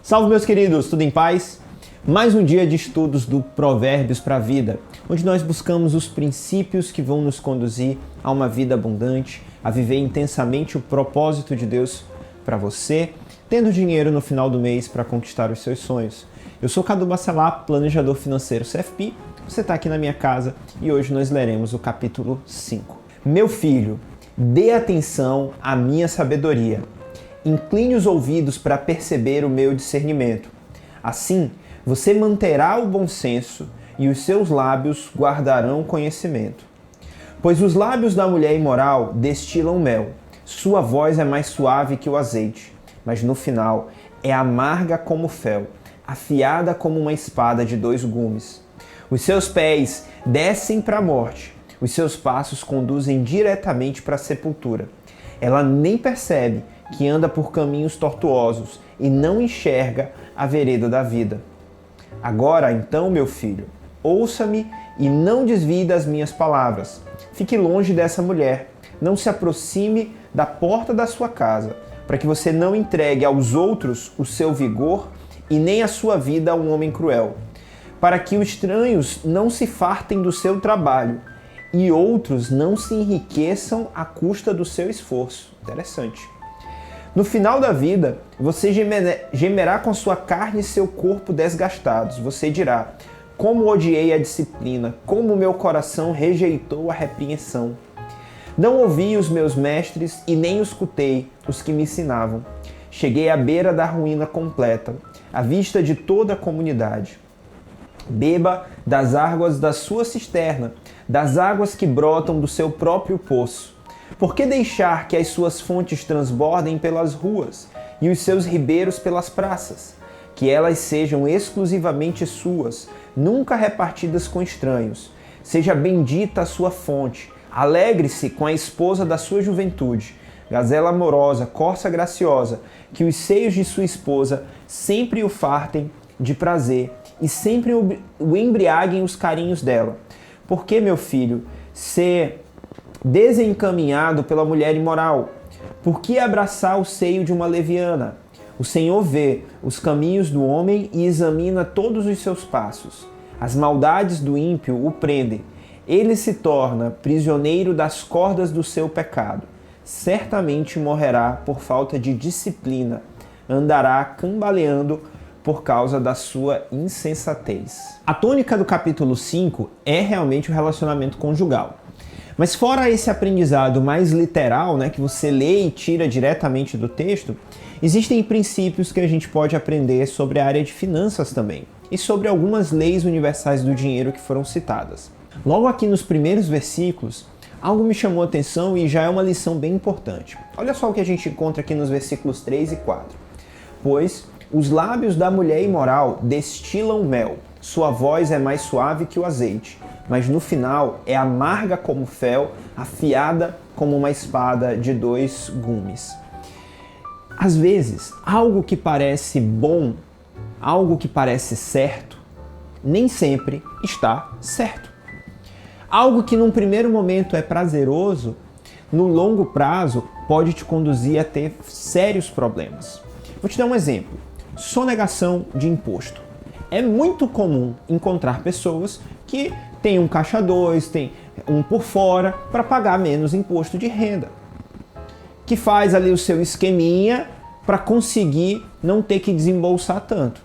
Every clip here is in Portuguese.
Salve, meus queridos, tudo em paz? Mais um dia de estudos do Provérbios para a Vida, onde nós buscamos os princípios que vão nos conduzir a uma vida abundante, a viver intensamente o propósito de Deus para você, tendo dinheiro no final do mês para conquistar os seus sonhos. Eu sou Cadu Bacelar, planejador financeiro CFP, você está aqui na minha casa e hoje nós leremos o capítulo 5. Meu filho, dê atenção à minha sabedoria. Incline os ouvidos para perceber o meu discernimento. Assim, você manterá o bom senso e os seus lábios guardarão conhecimento. Pois os lábios da mulher imoral destilam mel. Sua voz é mais suave que o azeite, mas no final é amarga como fel, afiada como uma espada de 2 gumes. Os seus pés descem para a morte, os seus passos conduzem diretamente para a sepultura. Ela nem percebe que anda por caminhos tortuosos e não enxerga a vereda da vida. Agora, então, meu filho, ouça-me e não desvie das minhas palavras. Fique longe dessa mulher. Não se aproxime da porta da sua casa, para que você não entregue aos outros o seu vigor e nem a sua vida a um homem cruel, para que os estranhos não se fartem do seu trabalho e outros não se enriqueçam à custa do seu esforço. Interessante. No final da vida, você gemerá com sua carne e seu corpo desgastados. Você dirá: como odiei a disciplina, como meu coração rejeitou a repreensão. Não ouvi os meus mestres e nem escutei os que me ensinavam. Cheguei à beira da ruína completa, à vista de toda a comunidade. Beba das águas da sua cisterna, das águas que brotam do seu próprio poço. Por que deixar que as suas fontes transbordem pelas ruas e os seus ribeiros pelas praças? Que elas sejam exclusivamente suas, nunca repartidas com estranhos. Seja bendita a sua fonte. Alegre-se com a esposa da sua juventude, gazela amorosa, corça graciosa, que os seios de sua esposa sempre o fartem de prazer e sempre o embriaguem os carinhos dela. Por que, meu filho, ser desencaminhado pela mulher imoral? Por que abraçar o seio de uma leviana? O Senhor vê os caminhos do homem e examina todos os seus passos. As maldades do ímpio o prendem. Ele se torna prisioneiro das cordas do seu pecado. Certamente morrerá por falta de disciplina. Andará cambaleando por causa da sua insensatez. A tônica do capítulo 5 é realmente o relacionamento conjugal. Mas fora esse aprendizado mais literal, que você lê e tira diretamente do texto, existem princípios que a gente pode aprender sobre a área de finanças também, e sobre algumas leis universais do dinheiro que foram citadas. Logo aqui nos primeiros versículos, algo me chamou a atenção e já é uma lição bem importante. Olha só o que a gente encontra aqui nos versículos 3 e 4. Pois os lábios da mulher imoral destilam mel, sua voz é mais suave que o azeite, mas no final é amarga como fel, afiada como uma espada de 2 gumes. Às vezes, algo que parece bom, algo que parece certo, nem sempre está certo. Algo que num primeiro momento é prazeroso, no longo prazo pode te conduzir a ter sérios problemas. Vou te dar um exemplo. Sonegação de imposto. É muito comum encontrar pessoas que têm um caixa 2, tem um por fora para pagar menos imposto de renda. Que faz ali o seu esqueminha para conseguir não ter que desembolsar tanto.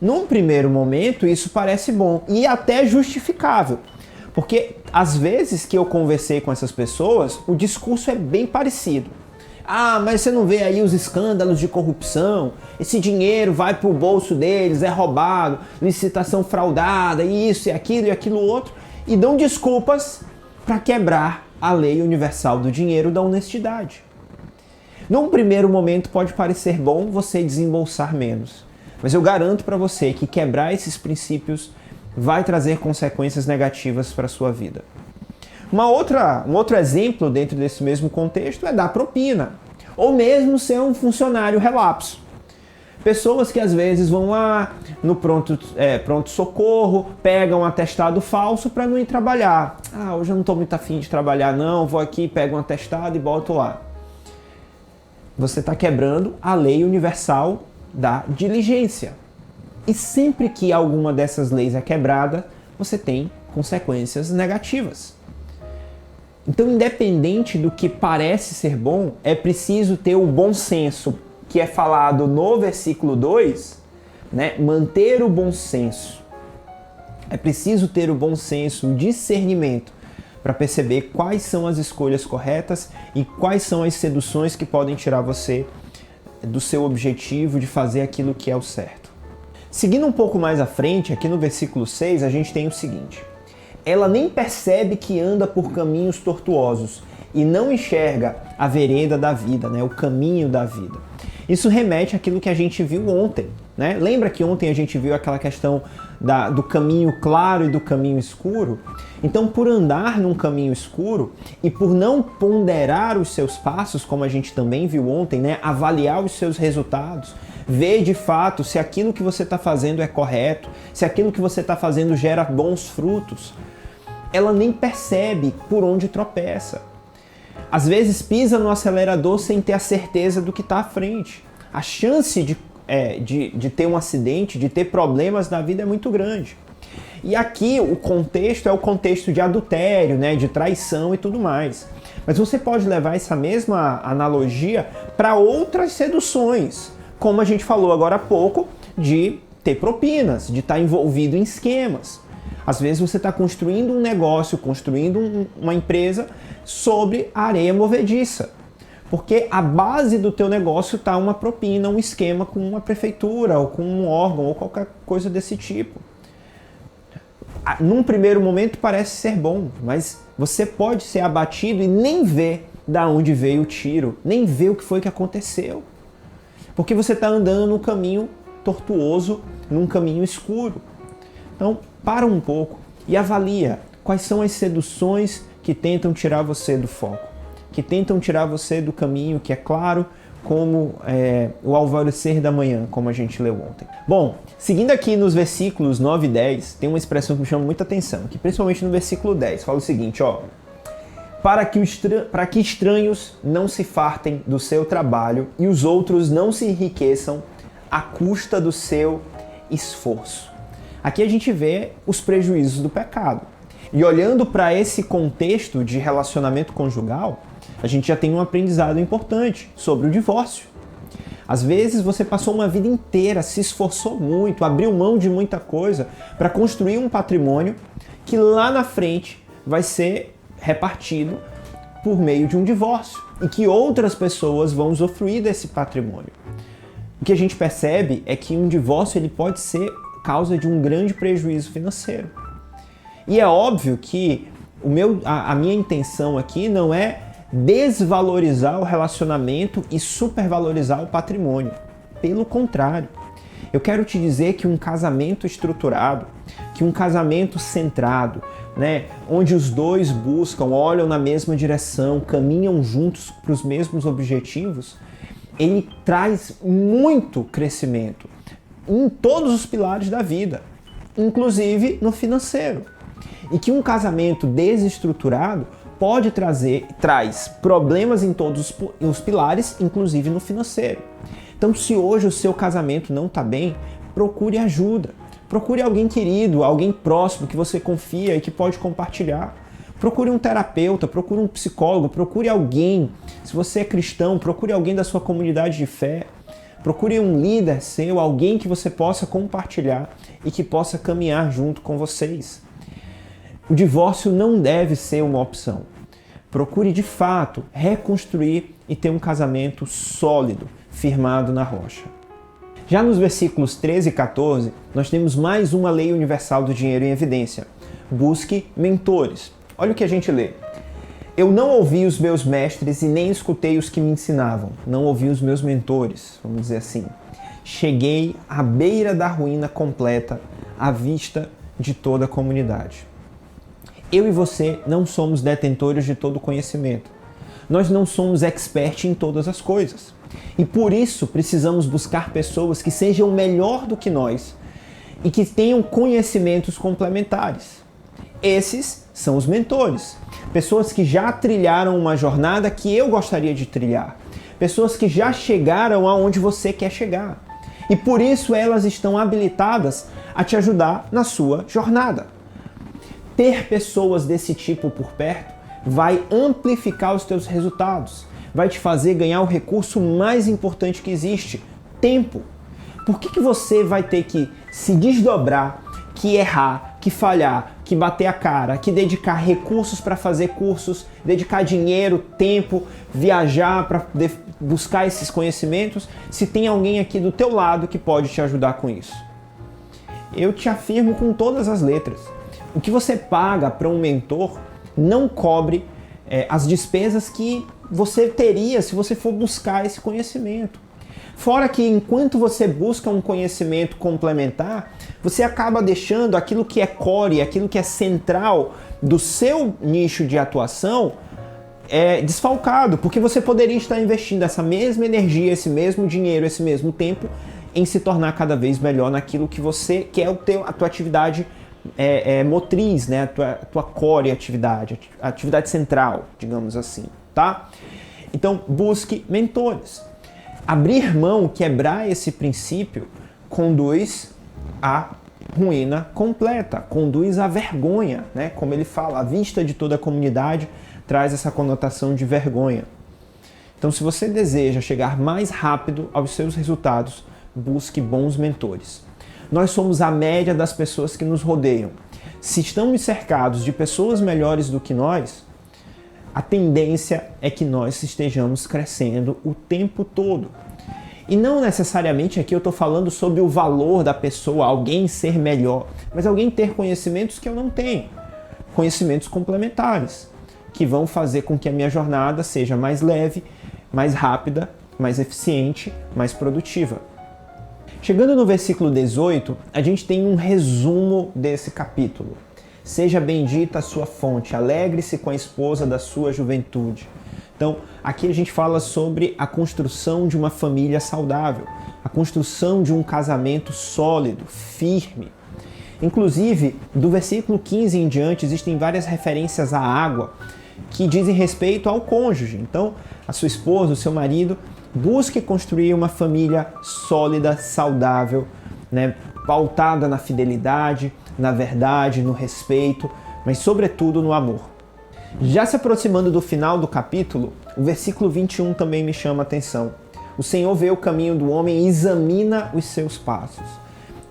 Num primeiro momento isso parece bom e até justificável. Porque às vezes que eu conversei com essas pessoas, o discurso é bem parecido. Ah, mas você não vê aí os escândalos de corrupção? Esse dinheiro vai para o bolso deles, é roubado, licitação fraudada, isso e aquilo outro, e dão desculpas para quebrar a lei universal do dinheiro da honestidade. Num primeiro momento pode parecer bom você desembolsar menos, mas eu garanto para você que quebrar esses princípios vai trazer consequências negativas para a sua vida. Um outro exemplo dentro desse mesmo contexto é dar propina, ou mesmo ser um funcionário relapso. Pessoas que às vezes vão lá no pronto-socorro, pegam um atestado falso para não ir trabalhar. Ah, hoje eu não estou muito afim de trabalhar não, vou aqui, pego um atestado e boto lá. Você está quebrando a lei universal da diligência. E sempre que alguma dessas leis é quebrada, você tem consequências negativas. Então, independente do que parece ser bom, é preciso ter o bom senso, que é falado no versículo 2, né? Manter o bom senso. É preciso ter o bom senso, o discernimento, para perceber quais são as escolhas corretas e quais são as seduções que podem tirar você do seu objetivo de fazer aquilo que é o certo. Seguindo um pouco mais à frente, aqui no versículo 6, a gente tem o seguinte: ela nem percebe que anda por caminhos tortuosos e não enxerga a vereda da vida, né? O caminho da vida. Isso remete àquilo que a gente viu ontem, né? Lembra que ontem a gente viu aquela questão do caminho claro e do caminho escuro? Então, por andar num caminho escuro e por não ponderar os seus passos, como a gente também viu ontem, né? Avaliar os seus resultados, ver de fato se aquilo que você está fazendo é correto, se aquilo que você está fazendo gera bons frutos, ela nem percebe por onde tropeça. Às vezes pisa no acelerador sem ter a certeza do que está à frente. A chance de ter um acidente, de ter problemas na vida é muito grande. E aqui o contexto é o contexto de adultério, né, de traição e tudo mais. Mas você pode levar essa mesma analogia para outras seduções, como a gente falou agora há pouco, de ter propinas, de estar envolvido em esquemas. Às vezes você está construindo um negócio, construindo uma empresa sobre areia movediça. Porque a base do teu negócio está uma propina, um esquema com uma prefeitura, ou com um órgão, ou qualquer coisa desse tipo. Num primeiro momento parece ser bom, mas você pode ser abatido e nem ver da onde veio o tiro, nem ver o que foi que aconteceu. Porque você está andando num caminho tortuoso, num caminho escuro. Então, para um pouco e avalia quais são as seduções que tentam tirar você do foco, que tentam tirar você do caminho que é claro, como o alvorecer da manhã, como a gente leu ontem. Bom, seguindo aqui nos versículos 9 e 10, tem uma expressão que me chama muita atenção, que principalmente no versículo 10, fala o seguinte, ó: para que estranhos não se fartem do seu trabalho e os outros não se enriqueçam à custa do seu esforço. Aqui a gente vê os prejuízos do pecado. E olhando para esse contexto de relacionamento conjugal, a gente já tem um aprendizado importante sobre o divórcio. Às vezes você passou uma vida inteira, se esforçou muito, abriu mão de muita coisa para construir um patrimônio que lá na frente vai ser repartido por meio de um divórcio e que outras pessoas vão usufruir desse patrimônio. O que a gente percebe é que um divórcio ele pode ser causa de um grande prejuízo financeiro. E é óbvio que a minha intenção aqui não é desvalorizar o relacionamento e supervalorizar o patrimônio. Pelo contrário, eu quero te dizer que um casamento estruturado, que um casamento centrado, né, onde os dois buscam, olham na mesma direção, caminham juntos para os mesmos objetivos, ele traz muito crescimento em todos os pilares da vida, inclusive no financeiro. E que um casamento desestruturado traz problemas em todos os pilares, inclusive no financeiro. Então, se hoje o seu casamento não está bem, procure ajuda. Procure alguém querido, alguém próximo que você confia e que pode compartilhar. Procure um terapeuta, procure um psicólogo, procure alguém. Se você é cristão, procure alguém da sua comunidade de fé. Procure um líder seu, alguém que você possa compartilhar e que possa caminhar junto com vocês. O divórcio não deve ser uma opção. Procure de fato reconstruir e ter um casamento sólido, firmado na rocha. Já nos versículos 13 e 14, nós temos mais uma lei universal do dinheiro em evidência. Busque mentores. Olha o que a gente lê. Eu não ouvi os meus mestres e nem escutei os que me ensinavam. Não ouvi os meus mentores, vamos dizer assim. Cheguei à beira da ruína completa, à vista de toda a comunidade. Eu e você não somos detentores de todo o conhecimento. Nós não somos experts em todas as coisas. E por isso precisamos buscar pessoas que sejam melhor do que nós e que tenham conhecimentos complementares. Esses são os mentores. Pessoas que já trilharam uma jornada que eu gostaria de trilhar. Pessoas que já chegaram aonde você quer chegar. E por isso elas estão habilitadas a te ajudar na sua jornada. Ter pessoas desse tipo por perto vai amplificar os teus resultados, vai te fazer ganhar o recurso mais importante que existe, tempo. Por que você vai ter que se desdobrar, que errar, que falhar, que bater a cara, que dedicar recursos para fazer cursos, dedicar dinheiro, tempo, viajar para buscar esses conhecimentos, se tem alguém aqui do teu lado que pode te ajudar com isso? Eu te afirmo com todas as letras. O que você paga para um mentor não cobre as despesas que você teria se você for buscar esse conhecimento. Fora que enquanto você busca um conhecimento complementar, você acaba deixando aquilo que é core, aquilo que é central do seu nicho de atuação desfalcado, porque você poderia estar investindo essa mesma energia, esse mesmo dinheiro, esse mesmo tempo em se tornar cada vez melhor naquilo que você quer, a tua atividade motriz, né? A tua core atividade, a atividade central, digamos assim, tá? Então, busque mentores. Abrir mão, quebrar esse princípio, conduz à ruína completa, conduz à vergonha, né? Como ele fala, a vista de toda a comunidade traz essa conotação de vergonha. Então, se você deseja chegar mais rápido aos seus resultados, busque bons mentores. Nós somos a média das pessoas que nos rodeiam. Se estamos cercados de pessoas melhores do que nós, a tendência é que nós estejamos crescendo o tempo todo. E não necessariamente aqui eu estou falando sobre o valor da pessoa, alguém ser melhor, mas alguém ter conhecimentos que eu não tenho. Conhecimentos complementares, que vão fazer com que a minha jornada seja mais leve, mais rápida, mais eficiente, mais produtiva. Chegando no versículo 18, a gente tem um resumo desse capítulo. Seja bendita a sua fonte, alegre-se com a esposa da sua juventude. Então, aqui a gente fala sobre a construção de uma família saudável, a construção de um casamento sólido, firme. Inclusive, do versículo 15 em diante, existem várias referências à água que dizem respeito ao cônjuge. Então, a sua esposa, o seu marido, busque construir uma família sólida, saudável, né, pautada na fidelidade, na verdade, no respeito, mas sobretudo no amor. Já se aproximando do final do capítulo, o versículo 21 também me chama a atenção. O Senhor vê o caminho do homem e examina os seus passos.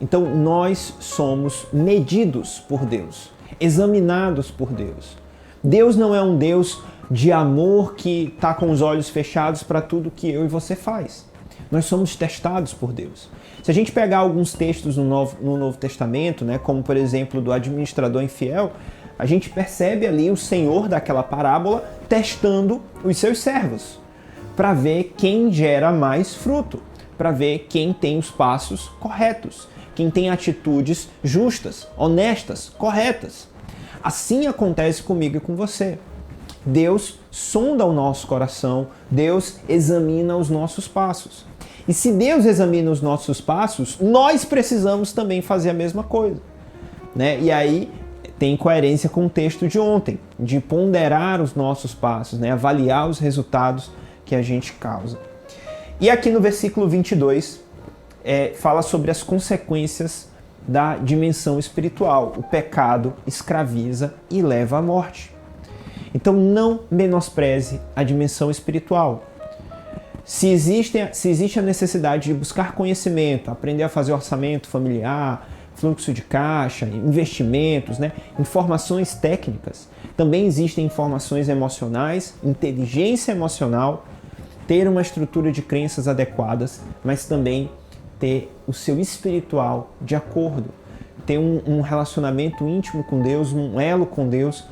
Então nós somos medidos por Deus, examinados por Deus. Deus não é um Deus de amor que está com os olhos fechados para tudo que eu e você faz. Nós somos testados por Deus. Se a gente pegar alguns textos no Novo Testamento, né, como por exemplo do administrador infiel, a gente percebe ali o Senhor daquela parábola testando os seus servos para ver quem gera mais fruto, para ver quem tem os passos corretos, quem tem atitudes justas, honestas, corretas. Assim acontece comigo e com você. Deus sonda o nosso coração, Deus examina os nossos passos. E se Deus examina os nossos passos, nós precisamos também fazer a mesma coisa, né? E aí tem coerência com o texto de ontem, de ponderar os nossos passos, né? Avaliar os resultados que a gente causa. E aqui no versículo 22, fala sobre as consequências da dimensão espiritual. O pecado escraviza e leva à morte. Então não menospreze a dimensão espiritual. Se existe a necessidade de buscar conhecimento, aprender a fazer orçamento familiar, fluxo de caixa, investimentos, né? Informações técnicas, também existem informações emocionais, inteligência emocional, ter uma estrutura de crenças adequadas, mas também ter o seu espiritual de acordo, ter um relacionamento íntimo com Deus, um elo com Deus,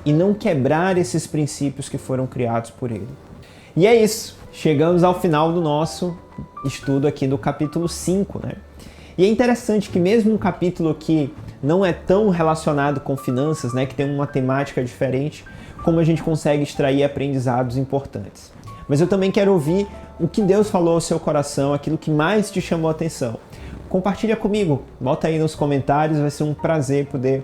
e não quebrar esses princípios que foram criados por Ele. E é isso, chegamos ao final do nosso estudo aqui do capítulo 5, né? E é interessante que mesmo um capítulo que não é tão relacionado com finanças, né, que tem uma temática diferente, como a gente consegue extrair aprendizados importantes. Mas eu também quero ouvir o que Deus falou ao seu coração, aquilo que mais te chamou a atenção. Compartilha comigo, bota aí nos comentários, vai ser um prazer poder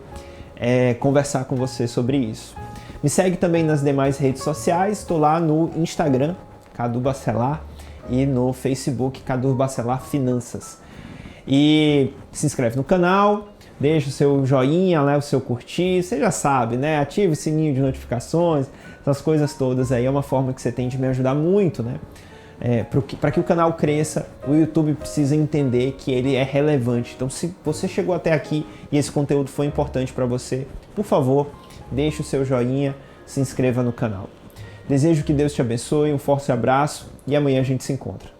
conversar com você sobre isso. Me segue também nas demais redes sociais, estou lá no Instagram, Cadu Bacelar, e no Facebook, Cadu Bacelar Finanças. E se inscreve no canal, deixa o seu joinha, né, o seu curtir, você já sabe, né? Ativa o sininho de notificações, essas coisas todas aí, é uma forma que você tem de me ajudar muito, né? Para que o canal cresça, o YouTube precisa entender que ele é relevante. Então, se você chegou até aqui e esse conteúdo foi importante para você, por favor, deixe o seu joinha, se inscreva no canal. Desejo que Deus te abençoe, um forte abraço e amanhã a gente se encontra.